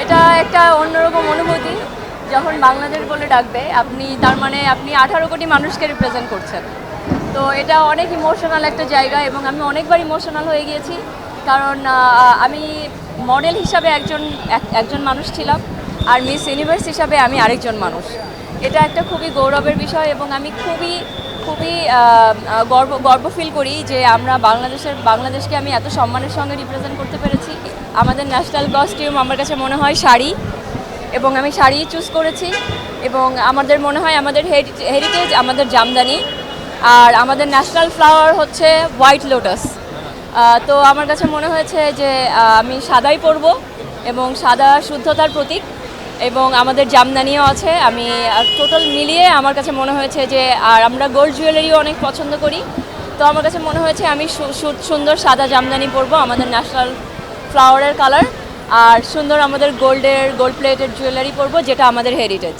এটা একটা অন্যরকম অনুভূতি যখন বাংলাদেশ বলে ডাকবে আপনি, তার মানে আপনি 18 কোটি মানুষকে রিপ্রেজেন্ট করছেন। তো এটা অনেক ইমোশনাল একটা জায়গা এবং আমি অনেকবার ইমোশনাল হয়ে গিয়েছি, কারণ আমি মডেল হিসাবে একজন মানুষ ছিলাম, আর মিস ইউনিভার্স হিসাবে আমি আরেকজন মানুষ। এটা একটা খুবই গৌরবের বিষয় এবং আমি খুবই খুবই গর্ব ফিল করি যে আমরা বাংলাদেশকে আমি এত সম্মানের সঙ্গে রিপ্রেজেন্ট করতে পেরেছি। আমাদের ন্যাশনাল কস্টিউম আমার কাছে মনে হয় শাড়ি, এবং আমি শাড়ি চুজ করেছি। এবং আমাদের মনে হয় আমাদের হেরিটেজ আমাদের জামদানি, আর আমাদের ন্যাশনাল ফ্লাওয়ার হচ্ছে হোয়াইট লোটাস। তো আমার কাছে মনে হয়েছে যে আমি সাদাই পরবো, এবং সাদা শুদ্ধতার প্রতীক, এবং আমাদের জামদানিও আছে। আমি টোটাল মিলিয়ে আমার কাছে মনে হয়েছে যে, আর আমরা গোল্ড জুয়েলারিও অনেক পছন্দ করি, তো আমার কাছে মনে হয়েছে আমি সুন্দর সাদা জামদানি পরবো, আমাদের ন্যাশনাল ফ্লাওয়ারের কালার, আর সুন্দর আমাদের গোল্ড প্লেটেড জুয়েলারি পরবো, যেটা আমাদের হেরিটেজ।